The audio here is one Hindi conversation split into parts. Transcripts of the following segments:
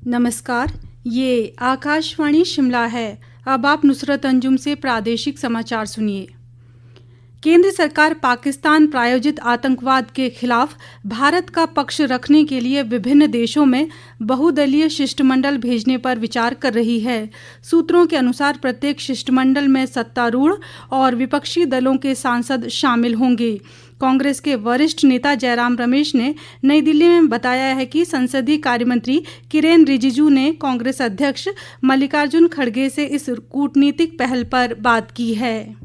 नमस्कार, ये आकाशवाणी शिमला है। अब आप नुसरत अंजुम से प्रादेशिक समाचार सुनिए। केंद्र सरकार पाकिस्तान प्रायोजित आतंकवाद के खिलाफ भारत का पक्ष रखने के लिए विभिन्न देशों में बहुदलीय शिष्टमंडल भेजने पर विचार कर रही है। सूत्रों के अनुसार प्रत्येक शिष्टमंडल में सत्तारूढ़ और विपक्षी दलों के सांसद शामिल होंगे। कांग्रेस के वरिष्ठ नेता जयराम रमेश ने नई दिल्ली में बताया है कि संसदीय कार्यमंत्री किरेन रिजिजू ने कांग्रेस अध्यक्ष मल्लिकार्जुन खड़गे से इस कूटनीतिक पहल पर बात की है।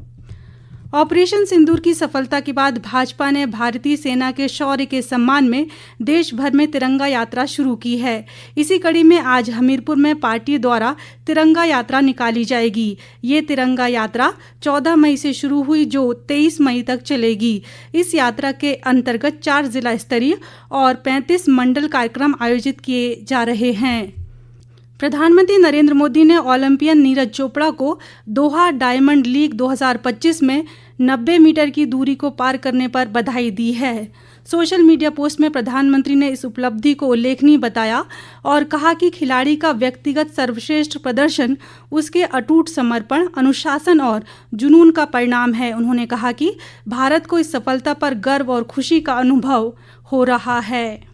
ऑपरेशन सिंदूर की सफलता के बाद भाजपा ने भारतीय सेना के शौर्य के सम्मान में देश भर में तिरंगा यात्रा शुरू की है। इसी कड़ी में आज हमीरपुर में पार्टी द्वारा तिरंगा यात्रा निकाली जाएगी। ये तिरंगा यात्रा 14 मई से शुरू हुई जो 23 मई तक चलेगी। इस यात्रा के अंतर्गत 4 जिला स्तरीय और 35 मंडल कार्यक्रम आयोजित किए जा रहे हैं। प्रधानमंत्री नरेंद्र मोदी ने ओलंपियन नीरज चोपड़ा को दोहा डायमंड लीग 2025 में 90 मीटर की दूरी को पार करने पर बधाई दी है। सोशल मीडिया पोस्ट में प्रधानमंत्री ने इस उपलब्धि को उल्लेखनीय बताया और कहा कि खिलाड़ी का व्यक्तिगत सर्वश्रेष्ठ प्रदर्शन उसके अटूट समर्पण, अनुशासन और जुनून का परिणाम है। उन्होंने कहा कि भारत को इस सफलता पर गर्व और खुशी का अनुभव हो रहा है।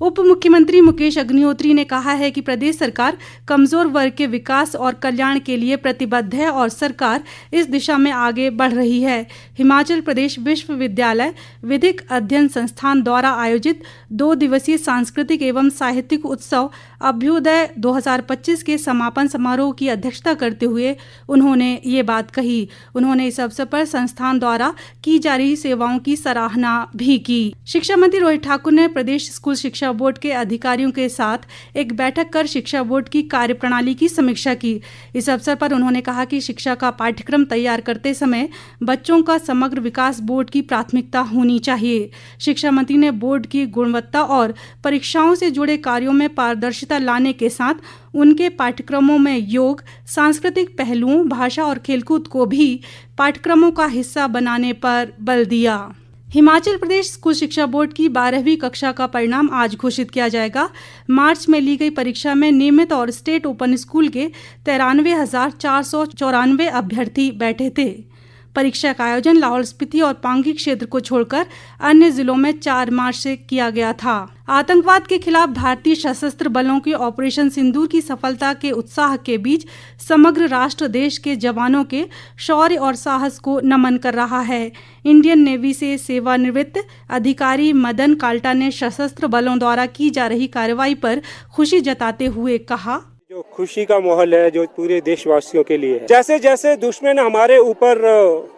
उप मुख्यमंत्री मुकेश अग्निहोत्री ने कहा है कि प्रदेश सरकार कमजोर वर्ग के विकास और कल्याण के लिए प्रतिबद्ध है और सरकार इस दिशा में आगे बढ़ रही है। हिमाचल प्रदेश विश्वविद्यालय विधिक अध्ययन संस्थान द्वारा आयोजित 2 दिवसीय सांस्कृतिक एवं साहित्यिक उत्सव अभ्युदय 2025 के समापन समारोह की अध्यक्षता करते हुए उन्होंने ये बात कही। उन्होंने इस अवसर पर संस्थान द्वारा की जा रही सेवाओं की सराहना भी की। शिक्षा मंत्री रोहित ठाकुर ने प्रदेश स्कूल शिक्षा बोर्ड के अधिकारियों के साथ एक बैठक कर शिक्षा बोर्ड की कार्यप्रणाली की समीक्षा की। इस अवसर पर उन्होंने कहा कि शिक्षा का पाठ्यक्रम तैयार करते समय बच्चों का समग्र विकास बोर्ड की प्राथमिकता होनी चाहिए। शिक्षा मंत्री ने बोर्ड की गुणवत्ता और परीक्षाओं से जुड़े कार्यों में पारदर्शिता लाने के साथ उनके पाठ्यक्रमों में योग, सांस्कृतिक पहलुओं, भाषा और खेलकूद को भी पाठ्यक्रमों का हिस्सा बनाने पर बल दिया। हिमाचल प्रदेश स्कूल शिक्षा बोर्ड की 12वीं कक्षा का परिणाम आज घोषित किया जाएगा। मार्च में ली गई परीक्षा में नियमित और स्टेट ओपन स्कूल के 93,494 अभ्यर्थी बैठे थे। परीक्षा का आयोजन लाहौल स्पीति और पांगी क्षेत्र को छोड़कर अन्य जिलों में 4 मार्च से किया गया था। आतंकवाद के खिलाफ भारतीय सशस्त्र बलों की ऑपरेशन सिंदूर की सफलता के उत्साह के बीच समग्र राष्ट्र देश के जवानों के शौर्य और साहस को नमन कर रहा है। इंडियन नेवी से सेवानिवृत्त अधिकारी मदन काल्टा ने सशस्त्र बलों द्वारा की जा रही कार्रवाई पर खुशी जताते हुए कहा, जो खुशी का माहौल है जो पूरे देशवासियों के लिए है। जैसे जैसे दुश्मन हमारे ऊपर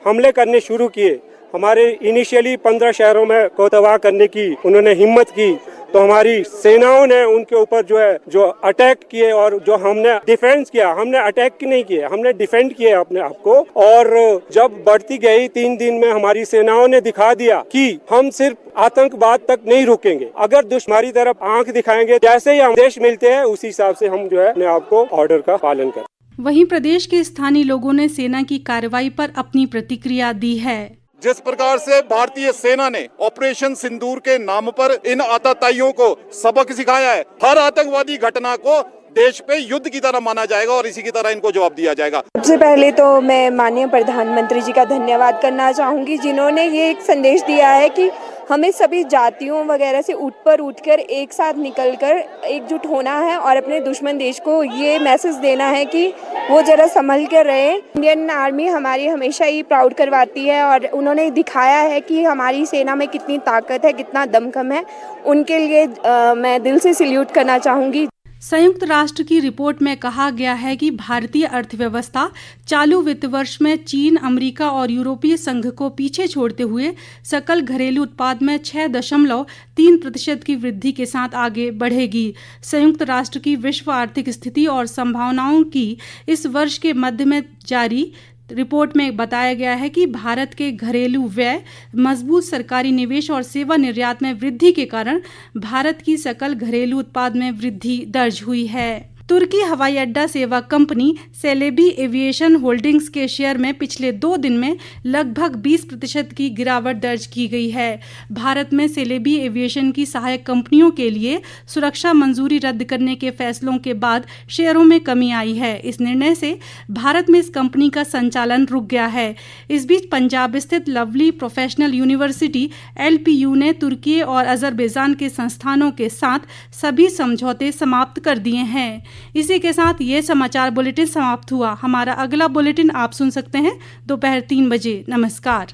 हमले करने शुरू किए, हमारे इनिशियली 15 शहरों में को तबाह करने की उन्होंने हिम्मत की, तो हमारी सेनाओं ने उनके ऊपर जो अटैक किए और जो हमने डिफेंस किया, हमने अटैक नहीं किए, हमने डिफेंड किए अपने आप को। और जब बढ़ती गई 3 दिन में हमारी सेनाओं ने दिखा दिया कि हम सिर्फ आतंकवाद तक नहीं रुकेंगे, अगर दुश्मनी तरफ आंख दिखाएंगे, जैसे ही हम देश मिलते हैं उसी हिसाब से हम अपने आप को ऑर्डर का पालन करें। वहीं प्रदेश के स्थानीय लोगों ने सेना की कार्रवाई पर अपनी प्रतिक्रिया दी है। जिस प्रकार से भारतीय सेना ने ऑपरेशन सिंदूर के नाम पर इन आतताइयों को सबक सिखाया है, हर आतंकवादी घटना को देश पे युद्ध की तरह माना जाएगा और इसी की तरह इनको जवाब दिया जाएगा। सबसे पहले तो मैं माननीय प्रधानमंत्री जी का धन्यवाद करना चाहूंगी, जिन्होंने ये एक संदेश दिया है कि हमें सभी जातियों वगैरह से उठकर एक साथ निकलकर एकजुट होना है और अपने दुश्मन देश को ये मैसेज देना है कि वो जरा संभल कर रहे। इंडियन आर्मी हमारी हमेशा ही प्राउड करवाती है और उन्होंने दिखाया है कि हमारी सेना में कितनी ताकत है, कितना दमखम है। उनके लिए मैं दिल से सैल्यूट करना चाहूँगी। संयुक्त राष्ट्र की रिपोर्ट में कहा गया है कि भारतीय अर्थव्यवस्था चालू वित्त वर्ष में चीन, अमेरिका और यूरोपीय संघ को पीछे छोड़ते हुए सकल घरेलू उत्पाद में 6.3% की वृद्धि के साथ आगे बढ़ेगी। संयुक्त राष्ट्र की विश्व आर्थिक स्थिति और संभावनाओं की इस वर्ष के मध्य में जारी रिपोर्ट में बताया गया है कि भारत के घरेलू व्यय, मजबूत सरकारी निवेश और सेवा निर्यात में वृद्धि के कारण भारत की सकल घरेलू उत्पाद में वृद्धि दर्ज हुई है। तुर्की हवाई अड्डा सेवा कंपनी सेलेबी एविएशन होल्डिंग्स के शेयर में पिछले 2 दिन में लगभग 20% की गिरावट दर्ज की गई है। भारत में सेलेबी एविएशन की सहायक कंपनियों के लिए सुरक्षा मंजूरी रद्द करने के फैसलों के बाद शेयरों में कमी आई है। इस निर्णय से भारत में इस कंपनी का संचालन रुक गया है। इस बीच पंजाब स्थित लवली प्रोफेशनल यूनिवर्सिटी LPU ने तुर्की और अजरबैजान के संस्थानों के साथ सभी समझौते समाप्त कर दिए हैं। इसी के साथ ये समाचार बुलेटिन समाप्त हुआ। हमारा अगला बुलेटिन आप सुन सकते हैं दोपहर 3 बजे। नमस्कार।